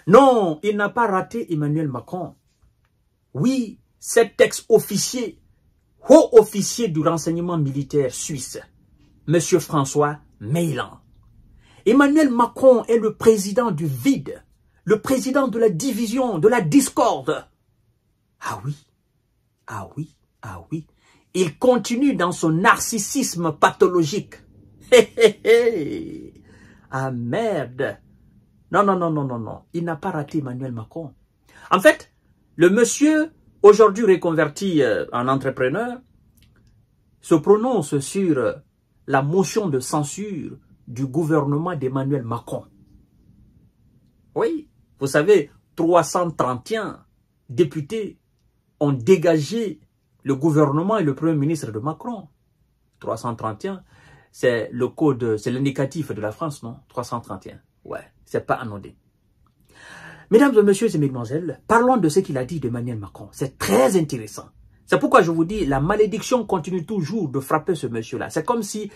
Non, il n'a pas raté Emmanuel Macron. Oui, cet ex-officier, haut officier du renseignement militaire suisse, M. François Meilhan. Emmanuel Macron est le président du vide, le président de la division, de la discorde. Ah oui, ah oui, ah oui. Il continue dans son narcissisme pathologique. Ah merde. Non, non, non, non, non, non. Il n'a pas raté Emmanuel Macron. En fait, le monsieur, aujourd'hui reconverti en entrepreneur, se prononce sur la motion de censure du gouvernement d'Emmanuel Macron. Oui, vous savez, 331 députés ont dégagé le gouvernement et le premier ministre de Macron. 331, c'est le code, c'est l'indicatif de la France, non? 331, ouais, c'est pas anodin. Mesdames et messieurs et mesdemoiselles, parlons de ce qu'il a dit d'Emmanuel Macron. C'est très intéressant. C'est pourquoi je vous dis, la malédiction continue toujours de frapper ce monsieur-là. C'est comme si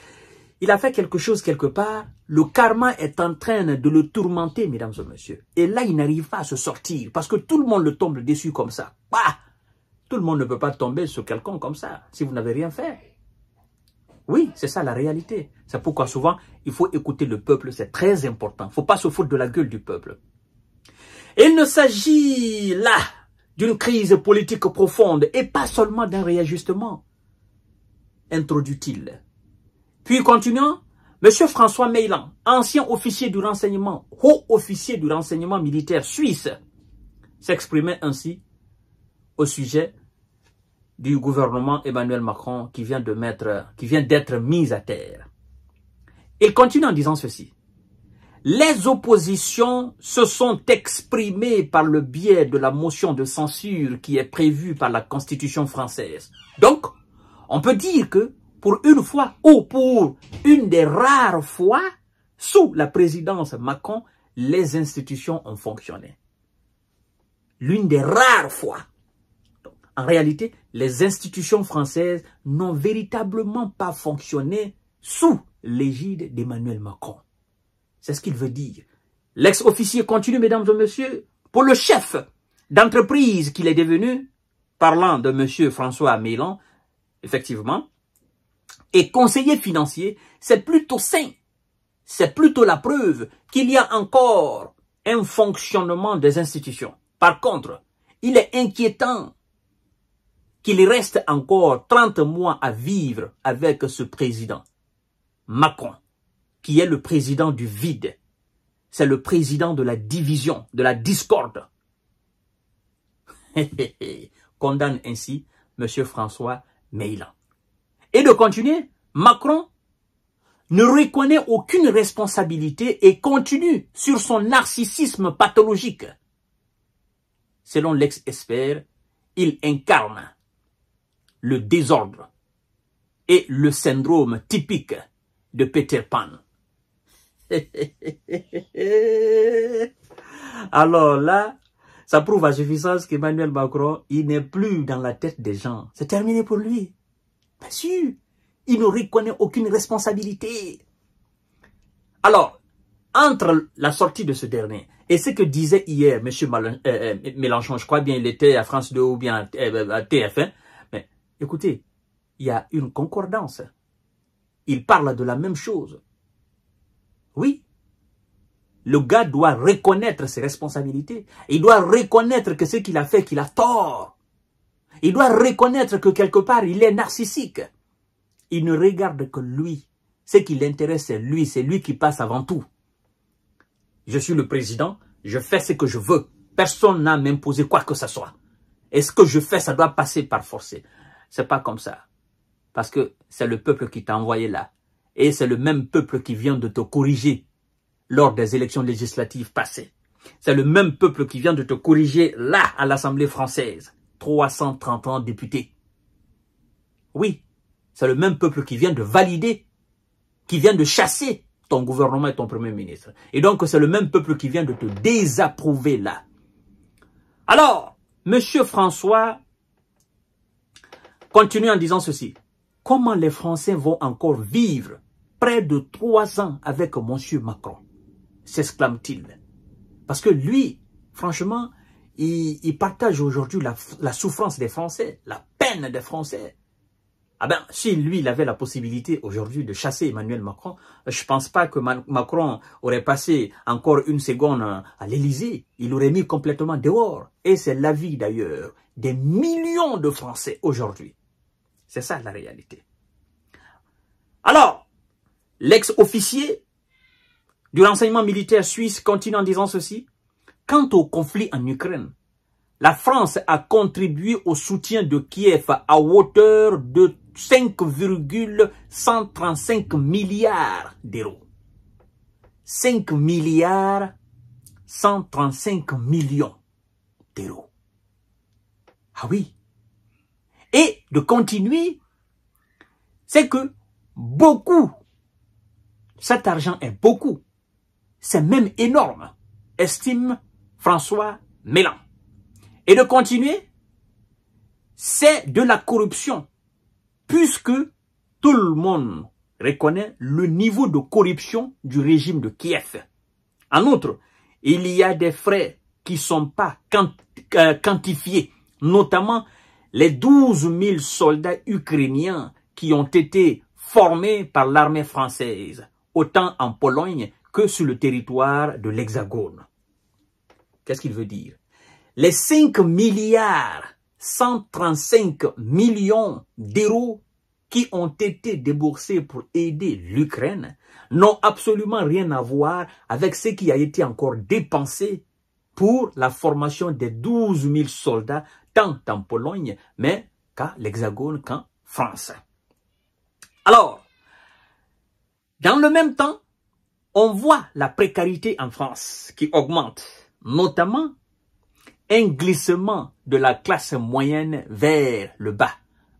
il a fait quelque chose quelque part, le karma est en train de le tourmenter, mesdames et messieurs. Et là, il n'arrive pas à se sortir, parce que tout le monde le tombe dessus comme ça. Bah, tout le monde ne peut pas tomber sur quelqu'un comme ça, si vous n'avez rien fait. Oui, c'est ça la réalité. C'est pourquoi souvent, il faut écouter le peuple, c'est très important. Il ne faut pas se foutre de la gueule du peuple. Et il ne s'agit là d'une crise politique profonde et pas seulement d'un réajustement, introduit-il. Puis continuant, M. François Meilhan, ancien officier du renseignement, haut officier du renseignement militaire suisse, s'exprimait ainsi au sujet du gouvernement Emmanuel Macron qui vient d'être mis à terre. Il continue en disant ceci. Les oppositions se sont exprimées par le biais de la motion de censure qui est prévue par la Constitution française. Donc, on peut dire que pour une fois, ou pour une des rares fois, sous la présidence Macron, les institutions ont fonctionné. L'une des rares fois. Donc, en réalité, les institutions françaises n'ont véritablement pas fonctionné sous l'égide d'Emmanuel Macron. C'est ce qu'il veut dire. L'ex-officier continue, mesdames et messieurs, pour le chef d'entreprise qu'il est devenu, parlant de M. François Meilhan, effectivement, et conseiller financier, c'est plutôt sain. C'est plutôt la preuve qu'il y a encore un fonctionnement des institutions. Par contre, il est inquiétant qu'il reste encore 30 mois à vivre avec ce président, Macron, qui est le président du vide. C'est le président de la division, de la discorde. Condamne ainsi M. François Meilhan. Et de continuer, Macron ne reconnaît aucune responsabilité et continue sur son narcissisme pathologique. Selon l'ex-expert, il incarne le désordre et le syndrome typique de Peter Pan. Alors là, ça prouve à suffisance qu'Emmanuel Macron, il n'est plus dans la tête des gens. C'est terminé pour lui. Bien sûr, il ne reconnaît aucune responsabilité. Alors, entre la sortie de ce dernier et ce que disait hier M. Mélenchon, je crois bien il était à France 2 ou bien à TF1, mais écoutez, il y a une concordance. Il parle de la même chose. Oui, le gars doit reconnaître ses responsabilités. Il doit reconnaître que ce qu'il a fait, qu'il a tort. Il doit reconnaître que quelque part, il est narcissique. Il ne regarde que lui. Ce qui l'intéresse, c'est lui qui passe avant tout. Je suis le président, je fais ce que je veux. Personne n'a m'imposé quoi que ce soit. Et ce que je fais, ça doit passer par force. C'est pas comme ça. Parce que c'est le peuple qui t'a envoyé là. Et c'est le même peuple qui vient de te corriger lors des élections législatives passées. C'est le même peuple qui vient de te corriger là, à l'Assemblée française. 331 députés. Oui, c'est le même peuple qui vient de valider, qui vient de chasser ton gouvernement et ton premier ministre. Et donc, c'est le même peuple qui vient de te désapprouver là. Alors, M. François continue en disant ceci. Comment les Français vont encore vivre près de 3 ans avec M. Macron? S'exclame-t-il. Parce que lui, franchement, il partage aujourd'hui la souffrance des Français, la peine des Français. Ah ben, si lui, il avait la possibilité aujourd'hui de chasser Emmanuel Macron, je ne pense pas que Macron aurait passé encore une seconde à l'Élysée. Il l'aurait mis complètement dehors. Et c'est l'avis d'ailleurs des millions de Français aujourd'hui. C'est ça la réalité. Alors, l'ex-officier du renseignement militaire suisse continue en disant ceci. Quant au conflit en Ukraine, la France a contribué au soutien de Kiev à hauteur de 5,135 milliards d'euros. 5 milliards 135 millions d'euros. Ah oui. Et de continuer, c'est que beaucoup, cet argent est beaucoup, c'est même énorme, estime François Mélan. Et de continuer, c'est de la corruption, puisque tout le monde reconnaît le niveau de corruption du régime de Kiev. En outre, il y a des frais qui ne sont pas quantifiés, notamment les 12 000 soldats ukrainiens qui ont été formés par l'armée française, autant en Pologne que sur le territoire de l'Hexagone. Qu'est-ce qu'il veut dire? Les 5 milliards 135 millions d'euros qui ont été déboursés pour aider l'Ukraine n'ont absolument rien à voir avec ce qui a été encore dépensé pour la formation des 12 000 soldats, tant en Pologne, mais qu'à l'Hexagone, qu'en France. Alors, dans le même temps, on voit la précarité en France qui augmente, notamment un glissement de la classe moyenne vers le bas,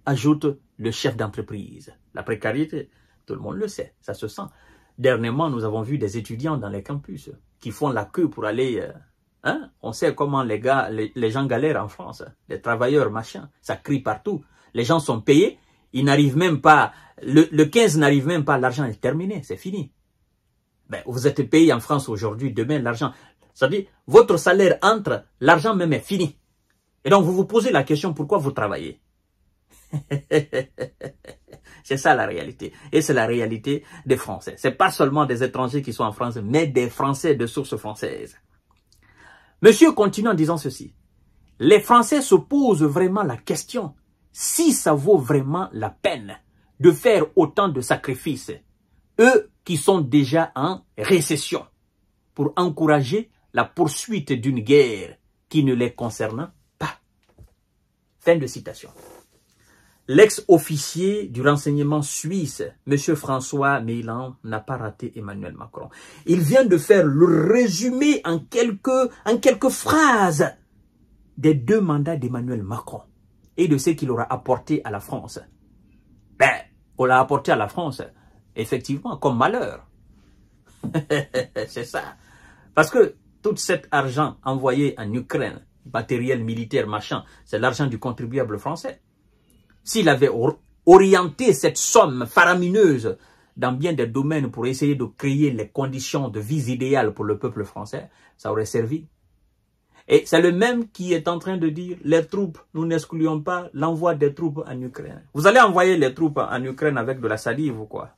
ajoute le chef d'entreprise. La précarité, tout le monde le sait, ça se sent. Dernièrement, nous avons vu des étudiants dans les campus qui font la queue pour aller... on sait comment les gens galèrent en France, les travailleurs, machin, ça crie partout. Les gens sont payés, ils n'arrivent même pas... Le 15 n'arrive même pas, l'argent est terminé, c'est fini. Ben, vous êtes payé en France aujourd'hui, demain, l'argent... C'est-à-dire, votre salaire entre, l'argent même est fini. Et donc, vous vous posez la question, pourquoi vous travaillez? C'est ça la réalité. Et c'est la réalité des Français. C'est pas seulement des étrangers qui sont en France, mais des Français de source française. Monsieur continue en disant ceci. Les Français se posent vraiment la question si ça vaut vraiment la peine de faire autant de sacrifices. Eux qui sont déjà en récession pour encourager la poursuite d'une guerre qui ne les concerne pas. Fin de citation. L'ex-officier du renseignement suisse, M. François Mélan, n'a pas raté Emmanuel Macron. Il vient de faire le résumé en quelques phrases des 2 mandats d'Emmanuel Macron et de ce qu'il aura apporté à la France. Ben, on l'a apporté à la France, effectivement, comme malheur. C'est ça. Parce que tout cet argent envoyé en Ukraine, matériel militaire, machin, c'est l'argent du contribuable français. S'il avait orienté cette somme faramineuse dans bien des domaines pour essayer de créer les conditions de vie idéales pour le peuple français, ça aurait servi. Et c'est le même qui est en train de dire, les troupes, nous n'excluons pas l'envoi des troupes en Ukraine. Vous allez envoyer les troupes en Ukraine avec de la salive ou quoi?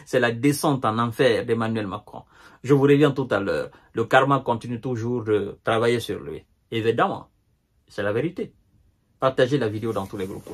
C'est la descente en enfer d'Emmanuel Macron. Je vous reviens tout à l'heure. Le karma continue toujours de travailler sur lui. Évidemment, c'est la vérité. Partagez la vidéo dans tous les groupes.